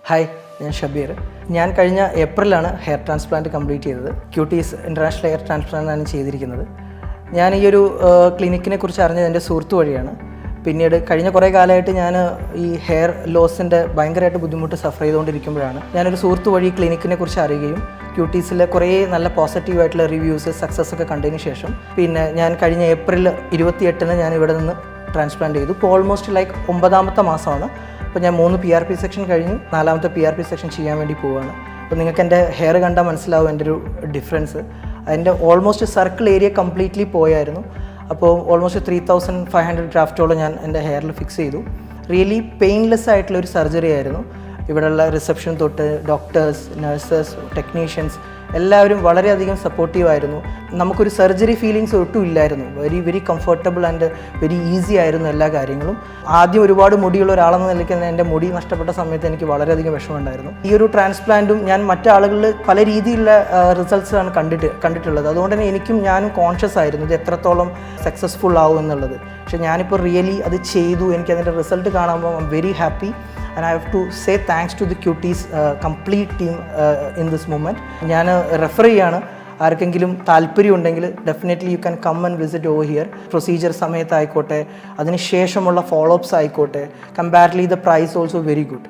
Hi, ഞാൻ ഷബീർ. ഞാൻ കഴിഞ്ഞ ഏപ്രിലാണ് ഹെയർ ട്രാൻസ്പ്ലാന്റ് കംപ്ലീറ്റ് ചെയ്തത്. ക്യൂട്ടീസ് ഇൻ്റർനാഷണൽ ഹെയർ ട്രാൻസ്പ്ലാന്റ് ആണ് ചെയ്തിരിക്കുന്നത്. ഞാൻ ഈ ഒരു ക്ലിനിക്കിനെ കുറിച്ച് അറിഞ്ഞത് എൻ്റെ സുഹൃത്ത് വഴിയാണ്. പിന്നീട് കഴിഞ്ഞ കുറേ കാലമായിട്ട് ഞാൻ ഈ ഹെയർ ലോസിൻ്റെ ഭയങ്കരമായിട്ട് ബുദ്ധിമുട്ട് സഫർ ചെയ്തുകൊണ്ടിരിക്കുമ്പോഴാണ് ഞാനൊരു സുഹൃത്ത് വഴി ക്ലിനിക്കിനെ കുറിച്ച് അറിയുകയും ക്യൂട്ടീസിലെ കുറേ നല്ല പോസിറ്റീവായിട്ടുള്ള റിവ്യൂസ് സക്സസ് ഒക്കെ കണ്ടതിന് ശേഷം പിന്നെ ഞാൻ കഴിഞ്ഞ ഏപ്രിൽ 28 ഞാൻ ഇവിടെ നിന്ന് ട്രാൻസ്പ്ലാന്റ് ചെയ്തു. ഇപ്പോൾ ഓൾമോസ്റ്റ് ലൈക്ക് 9ാമത്തെ മാസമാണ്. അപ്പോൾ ഞാൻ 3 PRP സെക്ഷൻ കഴിഞ്ഞു, 4ാമത്തെ PRP സെക്ഷൻ ചെയ്യാൻ വേണ്ടി പോവുകയാണ്. അപ്പോൾ നിങ്ങൾക്ക് എൻ്റെ ഹെയർ കണ്ടാൽ മനസ്സിലാവും എൻ്റെ ഒരു ഡിഫറൻസ്. അതിൻ്റെ ഓൾമോസ്റ്റ് സർക്കിൾ ഏരിയ കംപ്ലീറ്റ്ലി പോയായിരുന്നു. അപ്പോൾ ഓൾമോസ്റ്റ് 3500 ഗ്രാഫ്റ്റോളം ഞാൻ എൻ്റെ ഹെയറിൽ ഫിക്സ് ചെയ്തു. റിയലി പെയിൻലെസ് ആയിട്ടുള്ളൊരു സർജറി ആയിരുന്നു. ഇവിടെയുള്ള റിസപ്ഷൻ തൊട്ട് ഡോക്ടേഴ്സ്, നഴ്സസ്, ടെക്നീഷ്യൻസ് എല്ലാവരും വളരെയധികം സപ്പോർട്ടീവായിരുന്നു. നമുക്കൊരു സർജറി ഫീലിങ്സ് ഒട്ടും ഇല്ലായിരുന്നു. Very comfortable and very easy ആയിരുന്നു എല്ലാ കാര്യങ്ങളും. ആദ്യം ഒരുപാട് മുടിയുള്ള ഒരാളെന്ന നിലയ്ക്ക് തന്നെ എൻ്റെ മുടി നഷ്ടപ്പെട്ട സമയത്ത് എനിക്ക് വളരെയധികം വിഷമമുണ്ടായിരുന്നു. ഈ ഒരു ട്രാൻസ്പ്ലാന്റും ഞാൻ മറ്റാളുകളിൽ പല രീതിയിലുള്ള റിസൾട്ട്സാണ് കണ്ടിട്ടുള്ളത്. അതുകൊണ്ട് തന്നെ ഞാനും കോൺഷ്യസ് ആയിരുന്നു ഇത് എത്രത്തോളം സക്സസ്ഫുൾ ആവും എന്നുള്ളത്. പക്ഷേ ഞാനിപ്പോൾ റിയലി അത് ചെയ്തു. എനിക്കതിൻ്റെ റിസൾട്ട് കാണുമ്പോൾ I am very happy. And I have to say thanks to the Cuties complete team in this moment. ഞാൻ റെഫർ ചെയ്യാണ്. ആർക്കെങ്കിലും താല്പര്യം ഉണ്ടെങ്കിൽ definitely you can come and visit over here. Procedure സമയത്തായിക്കോട്ടെ, അതിന് ശേഷമുള്ള ഫോളോ അപ്സ് ആയിക്കോട്ടെ, comparatively the price also very good.